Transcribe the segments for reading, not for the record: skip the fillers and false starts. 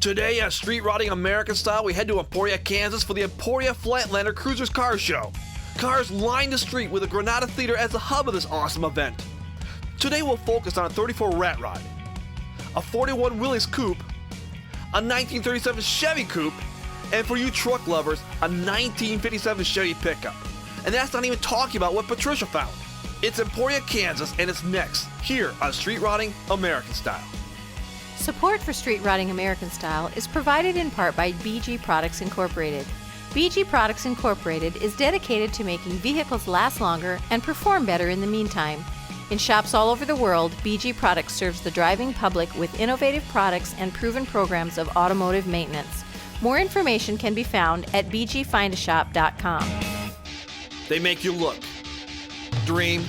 Today on Street Rodding American Style, we head to Emporia, Kansas for the Emporia Flatlander Cruisers Car Show. Cars line the street with the Granada Theater as the hub of this awesome event. Today we'll focus on a 34 Rat Rod, a 41 Willys Coupe, a 1937 Chevy Coupe, and for you truck lovers, a 1957 Chevy pickup. And that's not even talking about what Patricia found. It's Emporia, Kansas, and it's next, here on Street Rodding American Style. Support for Street Rodding American Style is provided in part by BG Products Incorporated. BG Products Incorporated is dedicated to making vehicles last longer and perform better in the meantime. In shops all over the world, BG Products serves the driving public with innovative products and proven programs of automotive maintenance. More information can be found at bgfindashop.com. They make you look, dream,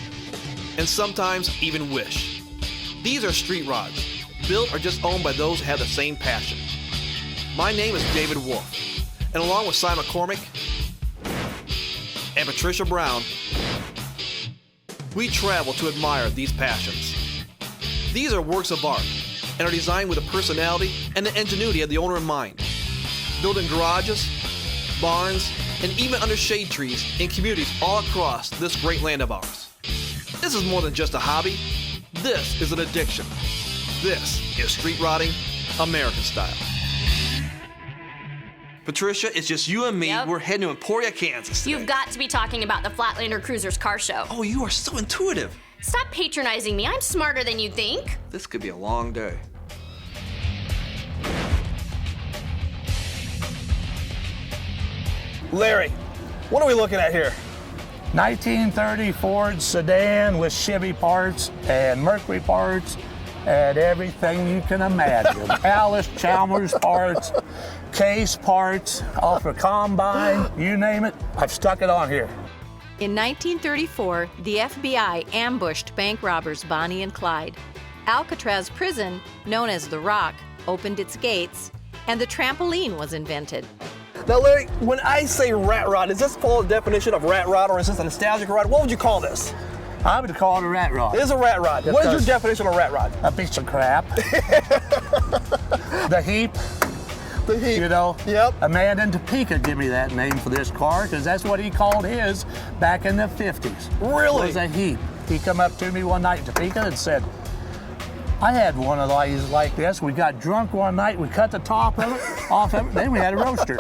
and sometimes even wish. These are street rods, built or just owned by those who have the same passion. My name is David Wolf, and along with Simon McCormick and Patricia Brown, we travel to admire these passions. These are works of art and are designed with the personality and the ingenuity of the owner in mind. Built in garages, barns, and even under shade trees in communities all across this great land of ours. This is more than just a hobby. This is an addiction. This is Street Rodding American Style. Patricia, it's just you and me. Yep. We're heading to Emporia, Kansas today. You've got to be talking about the Flatlander Cruisers Car Show. Oh, you are so intuitive. Stop patronizing me. I'm smarter than you think. This could be a long day. Larry, what are we looking at here? 1930 Ford sedan with Chevy parts and Mercury parts and everything you can imagine. Alice Chalmers parts, case parts, off a combine, you name it, I've stuck it on here. In 1934, the FBI ambushed bank robbers Bonnie and Clyde. Alcatraz prison, known as The Rock, opened its gates, and the trampoline was invented. Now, Larry, when I say rat rod, does this follow the definition of rat rod, or is this a nostalgic rod? What would you call this? I would call it a rat rod. It is a rat rod. What is your definition of rat rod? A piece of crap. The heap. The heap. You know, Yep. A man in Topeka gave me that name for this car because that's what he called his back in the 50s. Really? It was a heap. He come up to me one night in Topeka and said, I had one of these like this. We got drunk one night, we cut the top of it, off of it, then we had a roaster.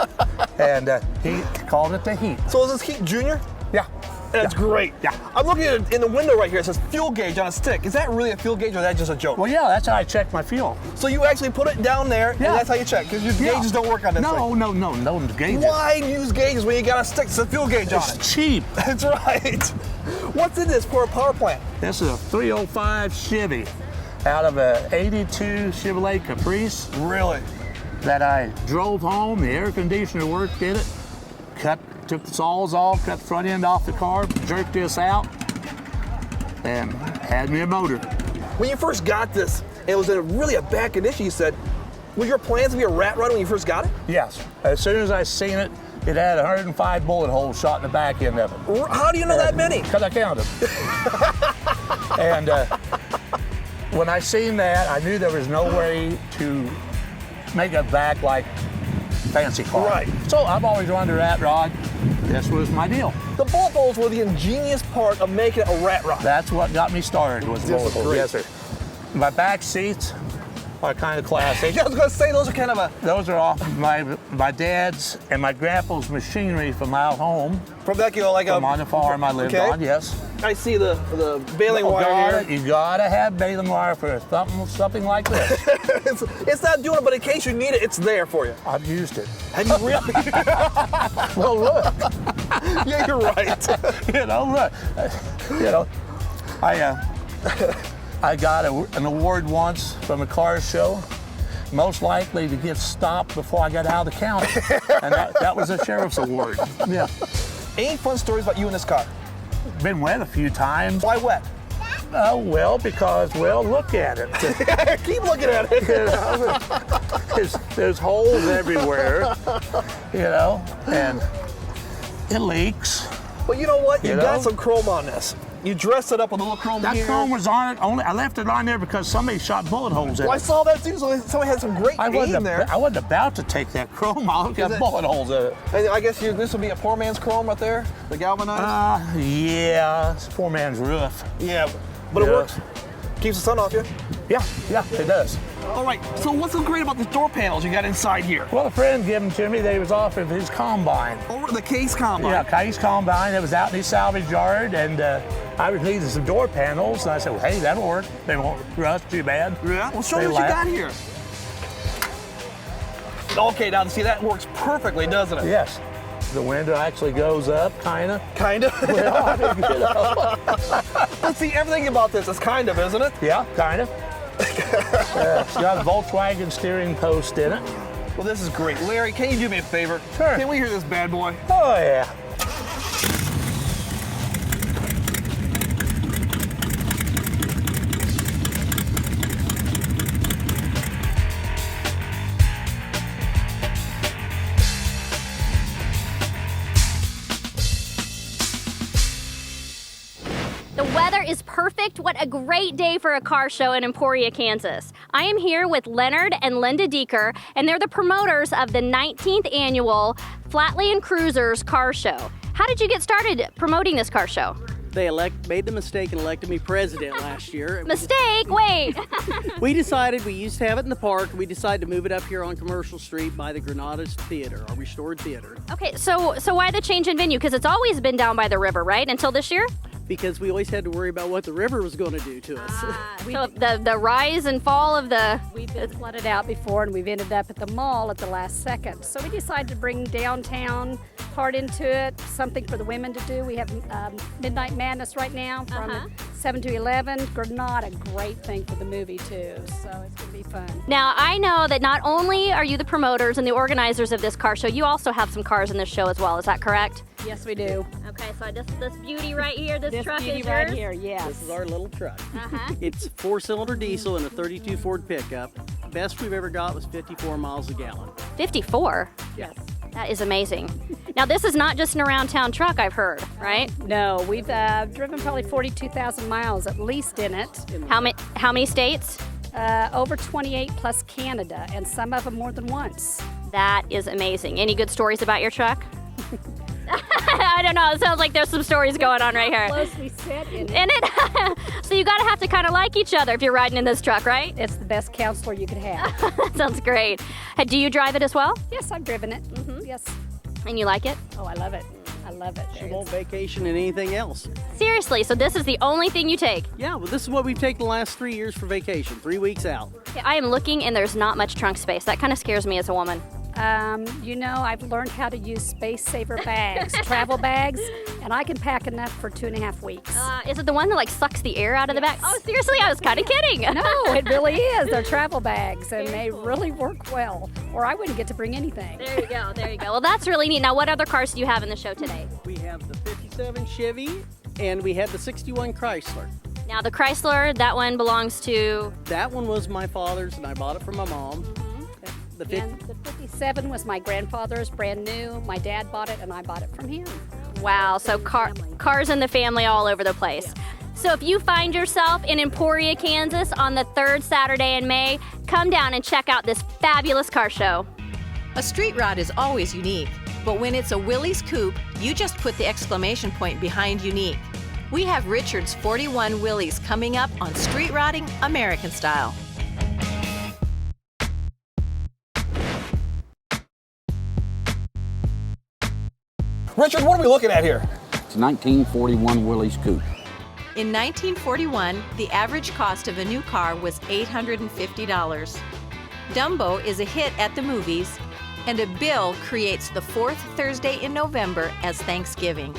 And he called it the heap. So is this Heat Junior? Yeah. That's great. Yeah. I'm looking at it in the window right here. It says fuel gauge on a stick. Is that really a fuel gauge, or is that just a joke? Well, yeah, that's how I check my fuel. So you actually put it down there, Yeah. and that's how you check, because your gauges don't work on this thing. No gauges. Why use gauges when you got a stick that says fuel gauge on It's it? cheap. That's right. What's in this for a power plant? This is a 305 Chevy out of a 82 Chevrolet Caprice Really? that I drove home. The air conditioner worked, did it. Took the saws off, cut the front end off the car, jerked this out, and had me a motor. When you first got this, it was in really a bad condition, you said. Was your plans to be a rat rod when you first got it? Yes. As soon as I seen it, it had 105 bullet holes shot in the back end of it. How do you know that many? Because I counted them. And when I seen that, I knew there was no way to make it back like fancy car. Right. So I've always run the rat rod. This was my deal. The bullet holes were the ingenious part of making it a rat rod. That's what got me started was This is bullet holes. great. Yes, sir. My back seats are kind of classic. I was going to say, those are kind of a... Those are off my dad's and my grandpa's machinery from out home. From back, you know, like From on the farm I lived on, yes. I see the baling wire here. You gotta have baling wire for something like this. it's not doing it, but in case you need it, it's there for you. I've used it. Have you really? Well, look. Yeah, you're right. Look. I got an award once from a car show, most likely to get stopped before I got out of the county. And that was a sheriff's award. Yeah. Any fun stories about you in this car? Been wet a few times. Why wet? Because look at it. Keep looking at it. You know, there's holes everywhere, and it leaks. But you know what? You You got know? some chrome on this. you dressed it up with a little chrome That here. chrome was on it. Only I left it on there because somebody shot bullet holes in Well, I it. saw that too. So somebody had some great aim there. I wasn't about to take that chrome off. Got bullet holes in it. And I guess this would be a poor man's chrome right there, the galvanized. Yeah, it's a poor man's roof. Yeah, but it Yeah. works. Keeps the sun off you. Yeah, it does. All right. So what's so great about these door panels you got inside here? Well, a friend gave them to me. They was off of his combine. Over the case combine. Yeah, Case combine. It was out in his salvage yard, and I was needing some door panels. And I said, well, hey, that'll work. They won't rust too bad. Yeah. Well, show They me what you last. got here. Okay, now see that works perfectly, doesn't it? Yes. The window actually goes up, kind of. Kind of. Well, I mean, you know. Let's see, everything about this is kind of, isn't it? Yeah, kind of. It's got a Volkswagen steering post in it. Well, this is great. Larry, can you do me a favor? Sure. Can we hear this bad boy? Oh, yeah. The weather is perfect. What a great day for a car show in Emporia, Kansas. I am here with Leonard and Linda Deeker, and they're the promoters of the 19th annual Flatlander Cruisers Car Show. How did you get started promoting this car show? They made the mistake and elected me president last year. Mistake? Wait. We decided we used to have it in the park. We decided to move it up here on Commercial Street by the Granada's Theater, our restored theater, Okay, so why the change in venue? Because it's always been down by the river, right? Until this year? because we always had to worry about what the river was going to do to us. So the rise and fall of the... We've been flooded out before, and we've ended up at the mall at the last second. So we decided to bring downtown part into it, something for the women to do. We have Midnight Madness right now from 7 to 11. Granada, great thing for the movie too, so it's going to be fun. Now, I know that not only are you the promoters and the organizers of this car show, you also have some cars in this show as well. Is that correct? Yes, we do. Okay, so this beauty right here, this truck beauty is right yours? here, yes. This is our little truck. Uh-huh. It's 4-cylinder diesel and a 32 Ford pickup. Best we've ever got was 54 miles a gallon. 54? Yes. That is amazing. Now, this is not just an around-town truck, I've heard, right? No, we've driven probably 42,000 miles at least in it. How many states? Over 28 plus Canada, and some of them more than once. That is amazing. Any good stories about your truck? I don't know. It sounds like there's some stories going on right here. Close we sit in it. In it? So you gotta have to kind of like each other if you're riding in this truck, right? It's the best counselor you could have. That sounds great. Do you drive it as well? Yes, I've driven it. Yes. And you like it? Oh, I love it. I love it. She won't vacation in anything else. Seriously, so this is the only thing you take? Yeah, well, this is what we've taken the last 3 years for vacation, 3 weeks out. Okay, I am looking and there's not much trunk space. That kind of scares me as a woman. You know, I've learned how to use space saver bags, travel bags, and I can pack enough for 2.5 weeks. Is it the one that like sucks the air out of the back? Oh, seriously? I was kind of kidding. No, it really is. They're travel bags, and they really work well, or I wouldn't get to bring anything. There you go, there you go. Well, that's really neat. Now, what other cars do you have in the show today? We have the 57 Chevy and we have the 61 Chrysler. Now, the Chrysler, that one belongs to... That one was my father's and I bought it from my mom. The fif- And the 57 was my grandfather's, brand new. My dad bought it, and I bought it from him. Wow, so cars in the family all over the place. So if you find yourself in Emporia, Kansas on the 3rd Saturday in May, come down and check out this fabulous car show. A street rod is always unique, but when it's a Willys coupe, you just put the exclamation point behind unique. We have Richard's 41 Willys coming up on Street Rodding American Style. Richard, what are we looking at here? It's a 1941 Willys coupe. In 1941, the average cost of a new car was $850. Dumbo is a hit at the movies, and a bill creates the 4th Thursday in November as Thanksgiving.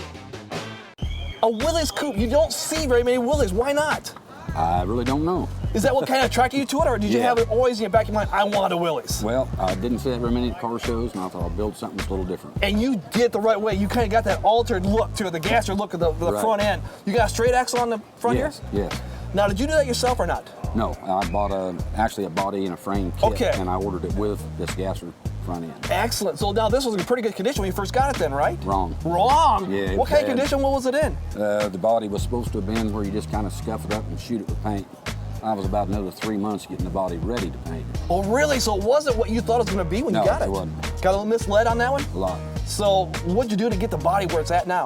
A Willys coupe. You don't see very many Willys. Why not? I really don't know. Is that what kind of attracted you to it, or did you Yeah. have it always in your back of your mind, I want a Willys? Well, I didn't see that very many car shows, and I thought I'll build something that's a little different. And you did it the right way. You kind of got that altered look to it, the gasser look of the Right. front end. You got a straight axle on the front Yes, here? yes. Now, did you do that yourself or not? No, I bought actually a body and a frame kit, Okay. and I ordered it with this gasser front end. Excellent. So now this was in pretty good condition when you first got it then, right? Wrong. Wrong? Yeah, What kind of bad. condition? What was it in? The body was supposed to have been where you just kind of scuff it up and shoot it with paint. I was about another 3 months getting the body ready to paint. Oh, really? So it wasn't what you thought it was going to be when you got it? No, it wasn't. Got a little misled on that one? A lot. So what'd you do to get the body where it's at now?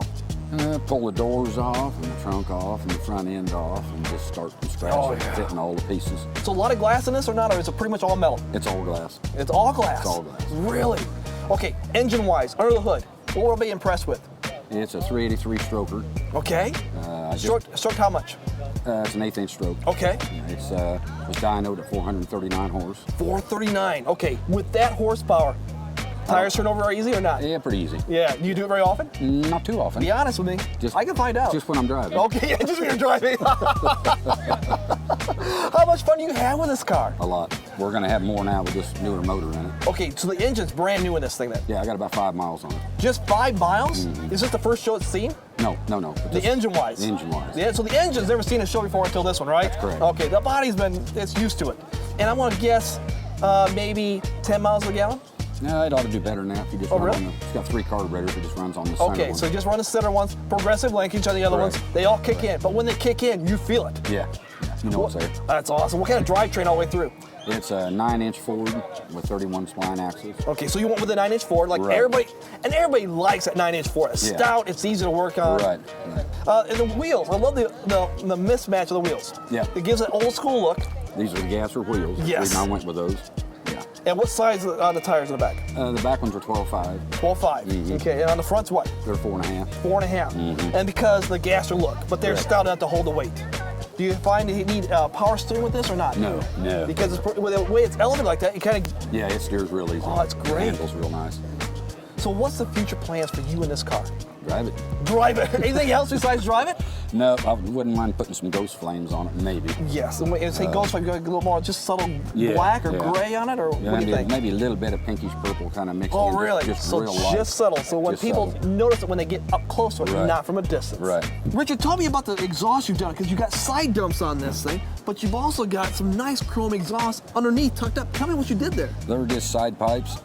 Pull the doors off and the trunk off and the front end off and just start from scratch, Oh, yeah. fitting all the pieces. So a lot of glass in this or not, or is it pretty much all metal? It's all glass. It's all glass? It's all glass. Really? Okay, engine-wise, under the hood, what were we impressed with? It's a 383 stroker. Okay. Stroke how much? It's an 1/8 inch stroke. Okay. It's was dynoed at 439 horse. 439. Okay, with that horsepower, tires turn over easy or not? Yeah, pretty easy. Yeah, do you do it very often? Not too often. Be honest with me. I can find out. Just when I'm driving. Okay, yeah, just when you're driving. How much fun do you have with this car? A lot. We're gonna have more now with this newer motor in it. Okay, so the engine's brand new in this thing then? Yeah, I got about 5 miles on it. Just 5 miles? Mm-hmm. Is this the first show it's seen? No. The engine-wise? The engine-wise. Yeah, so the engine's never seen a show before until this one, right? That's correct. Okay, the body's it's used to it. And I want to guess maybe 10 miles a gallon? No, it ought to do better than that if you just Oh, run really? on it's got 3 carburetors, it just runs on the center Okay, one. so just run the center ones, progressive linkage on the other Correct. ones. They all kick in, but when they kick in, you feel it. Yeah, you know what's there. That's awesome. What kind of drivetrain all the way through? It's a 9-inch Ford with 31 spline axles. Okay, so you went with a 9-inch Ford, like Right. everybody likes that 9-inch Ford. It's Yeah. stout, it's easy to work on. Right. And the wheels, I love the mismatch of the wheels. Yeah. It gives an old school look. These are the gasser wheels. Yes. I went with those. Yeah. And what size are the tires in the back? The back ones are 12.5. 12.5. Mhm. Okay, and on the front's what? They're 4.5. 4.5. Mhm. And because the gasser look, but they're Correct. stout enough to hold the weight. Do you find that you need power steering with this or not? No. Because with the way it's elevated like that, you kind of. Yeah, it steers real easy. Oh, it's great. The handle's real nice. So what's the future plans for you in this car? Drive it. Drive it. Anything else besides drive it? No, I wouldn't mind putting some ghost flames on it, maybe. Yes. And when you say ghost, like a little more just subtle Yeah, black or yeah. gray on it, or Yeah, what do you think? maybe a little bit of pinkish purple kind of mixed in. Oh, really? Just So real light. just subtle. So when Just people subtle. notice it when they get up close to it, Right. not from a distance. Right. Richard, tell me about the exhaust you've done, because you got side dumps on this thing, but you've also got some nice chrome exhaust underneath, tucked up. Tell me what you did there. They were just side pipes,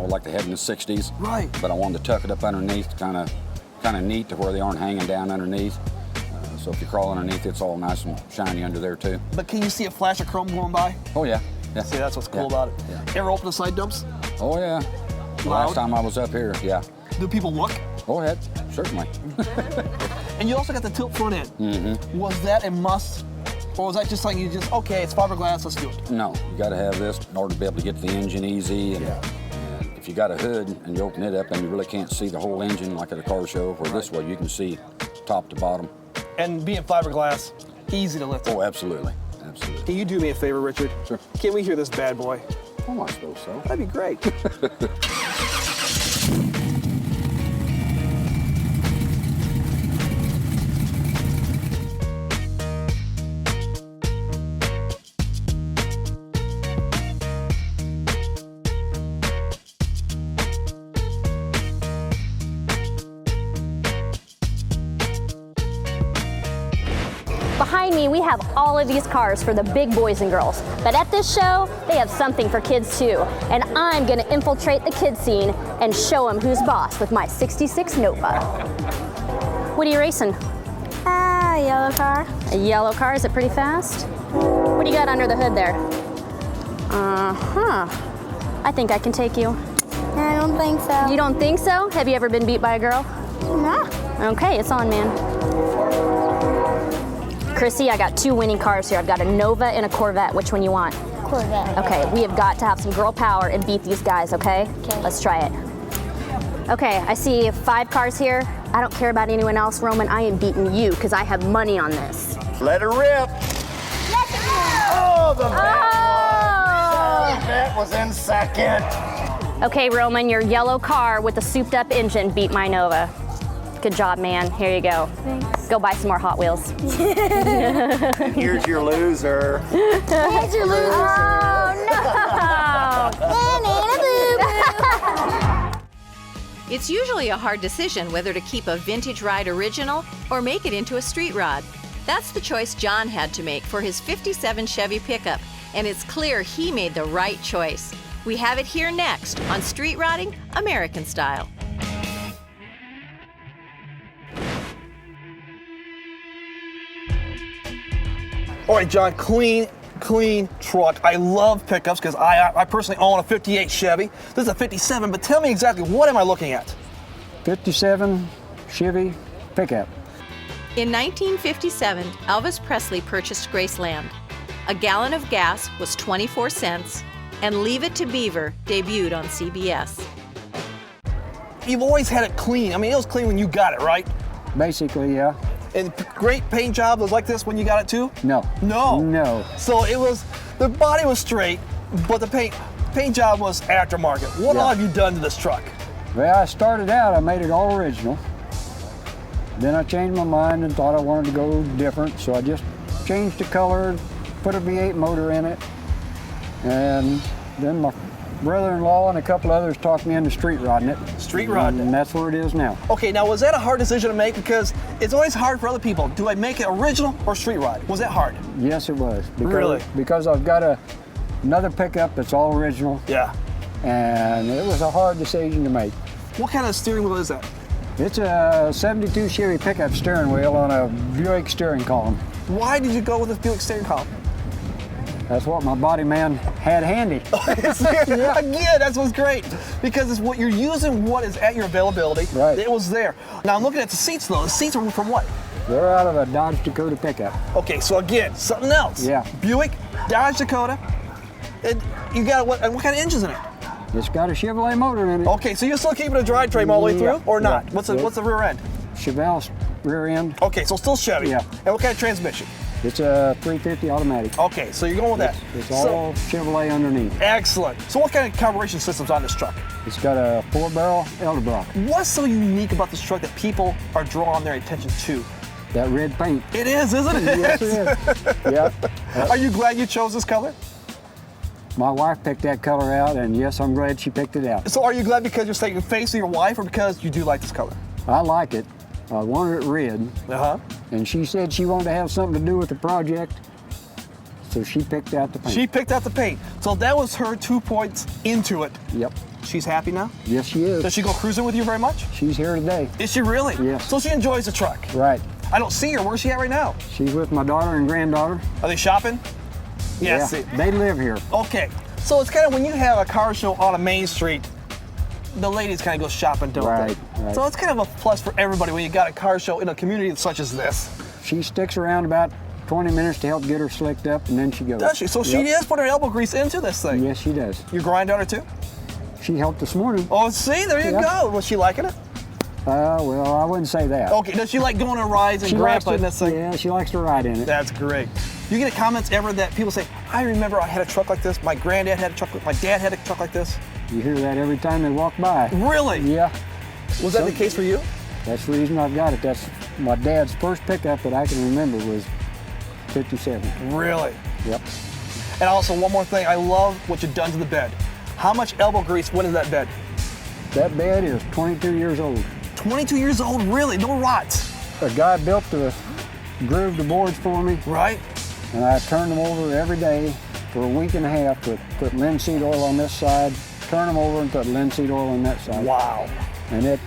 like they had in the 60s. Right. But I wanted to tuck it up underneath, kind of neat to where they aren't hanging down underneath. So if you crawl underneath, it's all nice and shiny under there too. But can you see a flash of chrome going by? Oh yeah. Yeah. See, that's what's cool Yeah. about it. Yeah. Ever open the side dumps? Oh yeah. The Loud? last time I was up here, yeah. Do people look? Go ahead, certainly. And you also got the tilt front end. Mm-hmm. Was that a must? Or was that just something okay, it's fiberglass, let's do it? No, you got to have this in order to be able to get the engine easy. And if you got a hood and you open it up and you really can't see the whole engine like at a car show, where this way you can see top to bottom. And being fiberglass, easy to lift. Oh, absolutely. Absolutely. Can you do me a favor, Richard? Sure. Can we hear this bad boy? Oh, I suppose so. That'd be great. Behind me, we have all of these cars for the big boys and girls. But at this show, they have something for kids too. And I'm gonna infiltrate the kids scene and show them who's boss with my 66 Nova. What are you racing? Yellow car. A yellow car, is it pretty fast? What do you got under the hood there? Uh-huh. I think I can take you. I don't think so. You don't think so? Have you ever been beat by a girl? No. Okay, it's on, man. Chrissy, I got 2 winning cars here. I've got a Nova and a Corvette. Which one you want? Corvette. Okay, we have got to have some girl power and beat these guys, okay? Okay. Let's try it. Okay, I see 5 cars here. I don't care about anyone else, Roman. I am beating you because I have money on this. Let her rip. Oh, the vet was in second. Okay, Roman, your yellow car with the souped up engine beat my Nova. Good job, man. Here you go. Thanks. Go buy some more Hot Wheels. And here's your loser. Here's your loser. It's usually a hard decision whether to keep a vintage ride original or make it into a street rod. That's the choice John had to make for his '57 Chevy pickup, and it's clear he made the right choice. We have it here next on Street Rotting American Style. All right, John, clean truck. I love pickups because I personally own a 58 Chevy. This is a 57, but tell me exactly, what am I looking at? 57 Chevy pickup. In 1957, Elvis Presley purchased Graceland. A gallon of gas was 24 cents, and Leave It to Beaver debuted on CBS. You've always had it clean. I mean, it was clean when you got it, right? Basically, yeah. And great paint job was like this when you got it too? No. No. No. So it was, the body was straight, but the paint job was aftermarket. What all have you done to this truck? Well, I started out, I made it all original. Then I changed my mind and thought I wanted to go different, so I just changed the color, put a V8 motor in it, and then my brother-in-law and a couple others talked me into street rodding it. Street rodding it. And that's where it is now. Okay, now was that a hard decision to make? Because it's always hard for other people. Do I make it original or street rod? Was that hard? Yes, it was. Really? Because I've got another pickup that's all original. Yeah. And it was a hard decision to make. What kind of steering wheel is that? It's a 72 Chevy pickup steering wheel on a Buick steering column. Why did you go with this Buick steering column? That's what my body man had handy. Yeah. Again, that's what's great. Because it's what you're using, what is at your availability. Right. It was there. Now I'm looking at the seats though. The seats are from what? They're out of a Dodge Dakota pickup. Okay, so again, something else. Yeah. Buick, Dodge Dakota. And you got what kind of engine's in it? It's got a Chevrolet motor in it. Okay, so you're still keeping a drivetrain all the way through, or not? Yeah. What's the rear end? Chevelle rear end. Okay, so still Chevy. Yeah. And what kind of transmission? It's a 350 automatic. Okay, so you're going with that. It's all Chevrolet underneath. Excellent. So what kind of carburation system's on this truck? It's got a 4-barrel Edelbrock. What's so unique about this truck that people are drawing their attention to? That red paint. It is, isn't it? Yes, it is. Yeah. Are you glad you chose this color? My wife picked that color out, and yes, I'm glad she picked it out. So are you glad because you're taking face of your wife, or because you do like this color? I like it. I wanted it red. Uh-huh. And she said she wanted to have something to do with the project, so she picked out the paint. She picked out the paint. So that was her 2 points into it. Yep. She's happy now? Yes, she is. Does she go cruising with you very much? She's here today. Is she really? Yes. So she enjoys the truck? Right. I don't see her. Where's she at right now? She's with my daughter and granddaughter. Are they shopping? Yeah, they live here. Okay. So it's kind of when you have a car show on a main street, the ladies kind of go shopping, don't Right. So it's kind of a plus for everybody when you got a car show in a community such as this. She sticks around about 20 minutes to help get her slicked up, and then she goes. Does she? So she is putting her elbow grease into this thing? Yes, she does. Your granddaughter too? She helped this morning. Oh, see, there you go. Was she liking it? Well, I wouldn't say that. Okay, does she like going on rides and grandpa in this thing? Yeah, she likes to ride in it. That's great. You get comments ever that people say, I remember I had a truck like this, my granddad had a truck, my dad had a truck like this? You hear that every time they walk by. Really? Yeah. Was that the case for you? That's the reason I've got it. That's my dad's first pickup that I can remember was 57. Really? Yep. And also, one more thing, I love what you've done to the bed. How much elbow grease went in that bed? That bed is 22 years old. 22 years old, really? No rots? A guy built grooved the boards for me. Right. And I turned them over every day for a week and a half to put linseed oil on this side, turn them over and put linseed oil on that side. Wow. And it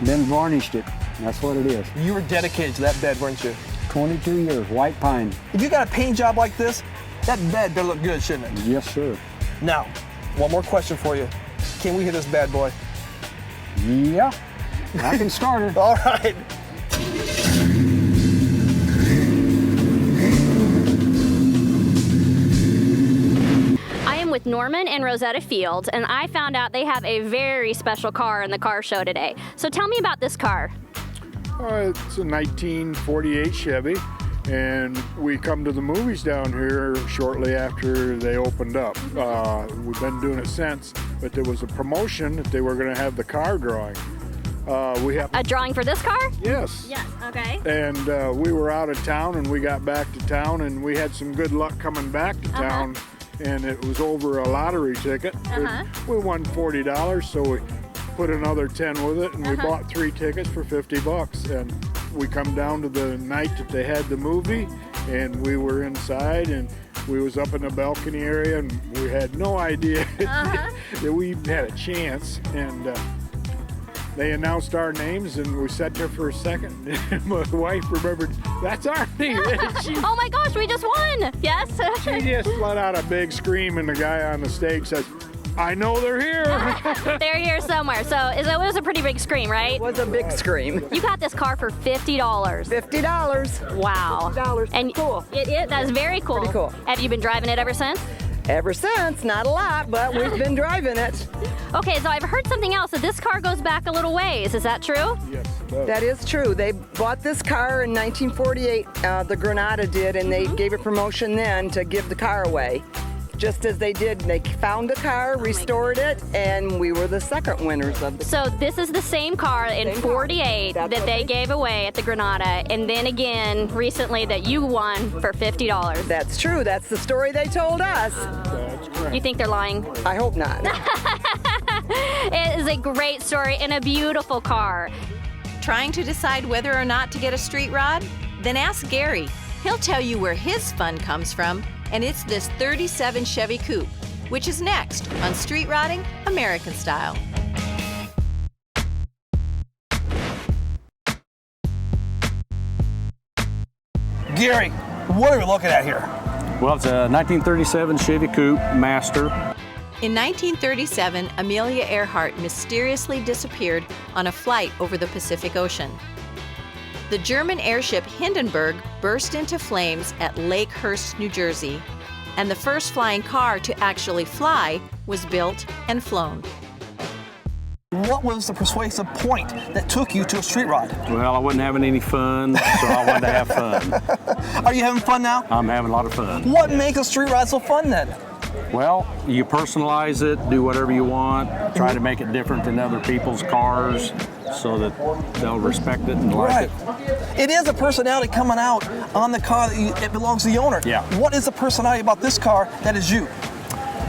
then varnished it. That's what it is. You were dedicated to that bed, weren't you? 22 years, white pine. If you got a paint job like this, that bed better look good, shouldn't it? Yes, sir. Now, one more question for you. Can we hit this bad boy? Yeah, I can start it. All right. With Norman and Rosetta Fields, and I found out they have a very special car in the car show today. So tell me about this car. It's a 1948 Chevy, and we come to the movies down here shortly after they opened up. We've been doing it since, but there was a promotion that they were going to have the car drawing. We have a drawing for this car? Yes. Yes, okay. And we were out of town, and we got back to town, and we had some good luck coming back to town. And it was over a lottery ticket. We won $40, so we put another 10 with it, and we bought 3 tickets for $50. And we come down to the night that they had the movie, and we were inside, and we was up in the balcony area, and we had no idea that we even had a chance. And they announced our names, and we sat there for a second. And my wife remembered, that's our name. Oh my gosh, we just won! Yes. She just let out a big scream, and the guy on the stage says, I know they're here. They're here somewhere. So it was a pretty big scream, right? It was a big scream. You got this car for $50. $50. Wow. $50. And cool. That's very cool. Pretty cool. Have you been driving it ever since? Ever since, not a lot, but we've been driving it. Okay, so I've heard something else, that this car goes back a little ways. Is that true? Yes, it does. That is true. They bought this car in 1948, the Granada did, and they gave a promotion then to give the car away. Just as they did, they found a car, restored it, and we were the second winners of the car. So this is the same car in 48 that they gave away at the Granada, and then again recently that you won for $50. That's true. That's the story they told us. That's correct. You think they're lying? I hope not. It is a great story and a beautiful car. Trying to decide whether or not to get a street rod? Then ask Gary. He'll tell you where his fun comes from, and it's this 37 Chevy Coupe, which is next on Street Rodding American Style. Gary, what are we looking at here? Well, it's a 1937 Chevy Coupe Master. In 1937, Amelia Earhart mysteriously disappeared on a flight over the Pacific Ocean. The German airship Hindenburg burst into flames at Lakehurst, New Jersey, and the first flying car to actually fly was built and flown. What was the persuasive point that took you to a street rod? Well, I wasn't having any fun, so I wanted to have fun. Are you having fun now? I'm having a lot of fun. What makes a street rod so fun then? Well, you personalize it, do whatever you want, try to make it different than other people's cars so that they'll respect it and like it. It is a personality coming out on the car that it belongs to the owner. Yeah. What is the personality about this car that is you?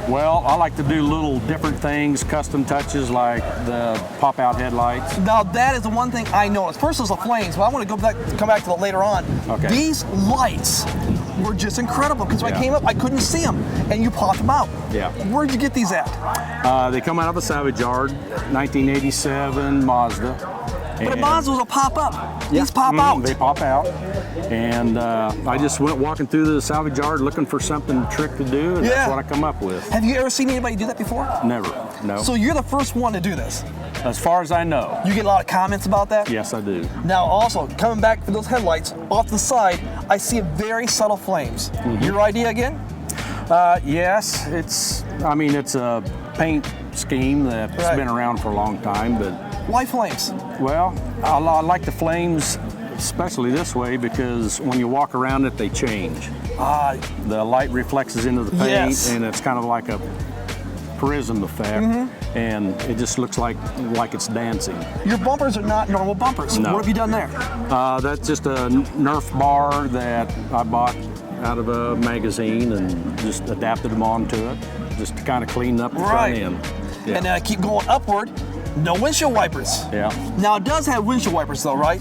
Well, I like to do little different things, custom touches like the pop-out headlights. Now that is the one thing I noticed. First is the flames, but I want to come back to that later on. Okay. These lights were just incredible because when I came up, I couldn't see them, and you popped them out. Yeah. Where'd you get these at? They come out of a salvage yard, 1987 Mazda. But a Mazda was a pop-up. These pop out. They pop out. And I just went walking through the salvage yard looking for something trick to do, and that's what I come up with. Have you ever seen anybody do that before? Never, no. So you're the first one to do this? As far as I know. You get a lot of comments about that? Yes, I do. Now also, coming back for those headlights, off the side, I see very subtle flames. Your idea again? Yes, it's a paint scheme that's been around for a long time, but... Why flames? Well, I like the flames, especially this way, because when you walk around it, they change. The light reflects into the paint, and it's kind of like a prism effect, and it just looks like it's dancing. Your bumpers are not normal bumpers. No. What have you done there? That's just a Nerf bar that I bought out of a magazine and just adapted them onto it, just to kind of clean up the front end. Yeah. And then I keep going upward. No windshield wipers. Yeah. Now it does have windshield wipers though, right?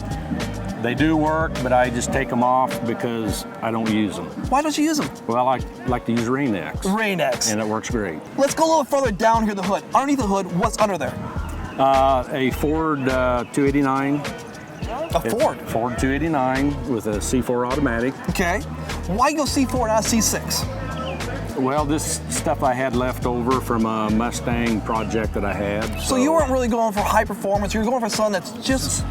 They do work, but I just take them off because I don't use them. Why don't you use them? Well, I like to use Rain-X. Rain-X. And it works great. Let's go a little further down here the hood. Underneath the hood, what's under there? A Ford 289. Ford? Ford 289 with a C4 automatic. Okay. Why go C4 not C6? Well, this stuff I had left over from a Mustang project that I had. So you weren't really going for high performance. You were going for something that's just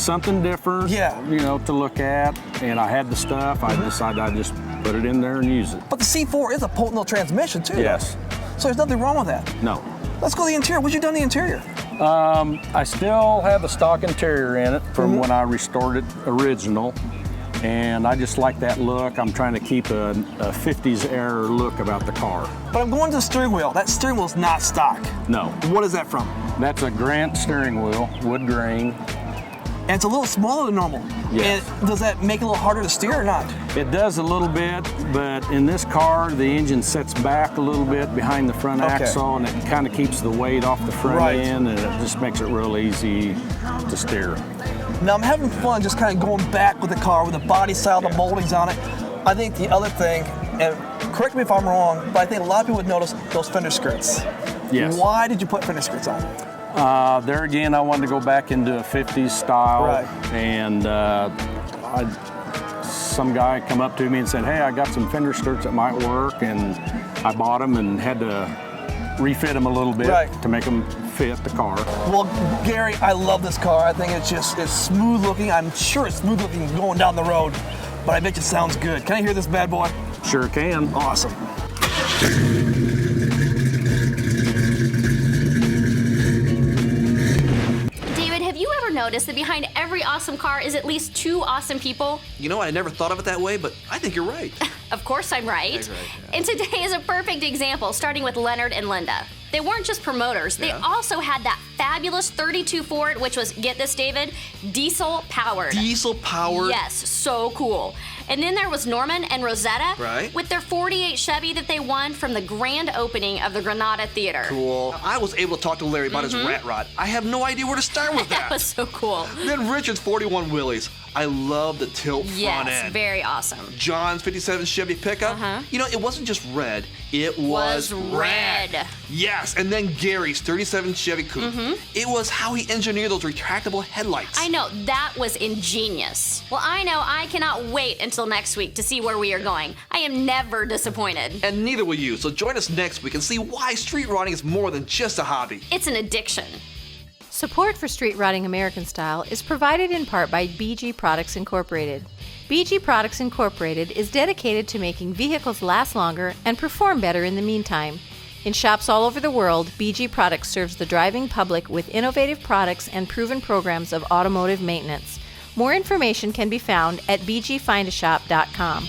something different. Yeah. You know, to look at. And I had the stuff. I decided I'd just put it in there and use it. But the C4 is a potent little transmission too. Yes. So there's nothing wrong with that. No. Let's go to the interior. What you done to the interior? I still have a stock interior in it from when I restored it original. And I just like that look. I'm trying to keep a 50s era look about the car. But I'm going to the steering wheel. That steering wheel's not stock. No. What is that from? That's a Grant steering wheel, wood grain. And it's a little smaller than normal. Yes. And does that make it a little harder to steer or not? It does a little bit, but in this car, the engine sets back a little bit behind the front axle, and it kind of keeps the weight off the front end, and it just makes it real easy to steer. Now I'm having fun just kind of going back with the car, with the body style, the moldings on it. I think the other thing and correct me if I'm wrong, but I think a lot of people would notice those fender skirts. Yes. Why did you put fender skirts on? There again, I wanted to go back into a 50s style. Right. And some guy come up to me and said, hey, I got some fender skirts that might work. And I bought them and had to refit them a little bit to make them fit the car. Well, Gary, I love this car. I think it's smooth looking. I'm sure it's smooth looking going down the road, but I bet it sounds good. Can I hear this bad boy? Sure can. Awesome. David, have you ever noticed that behind every awesome car is at least 2 awesome people? You know, I never thought of it that way, but I think you're right. Of course I'm right. That's right, yeah. And today is a perfect example, starting with Leonard and Linda. They weren't just promoters, they also had that fabulous 32 Ford, which was, get this, David, diesel powered. Diesel powered? Yes, so cool. And then there was Norman and Rosetta with their 48 Chevy that they won from the grand opening of the Granada Theater. Cool. I was able to talk to Larry about his rat rod. I have no idea where to start with that. That was so cool. Then Richard's 41 Willys. I love the tilt front end. Yes, very awesome. John's 57 Chevy pickup. You know, it wasn't just red, it was red. Yes, and then Gary's 37 Chevy Coupe. It was how he engineered those retractable headlights. I know, that was ingenious. Well, I know I cannot wait until next week to see where we are going. I am never disappointed. And neither will you, so join us next week and see why street riding is more than just a hobby. It's an addiction. Support for Street Riding American Style is provided in part by BG Products Incorporated. BG Products Incorporated is dedicated to making vehicles last longer and perform better in the meantime. In shops all over the world, BG Products serves the driving public with innovative products and proven programs of automotive maintenance. More information can be found at bgfindashop.com.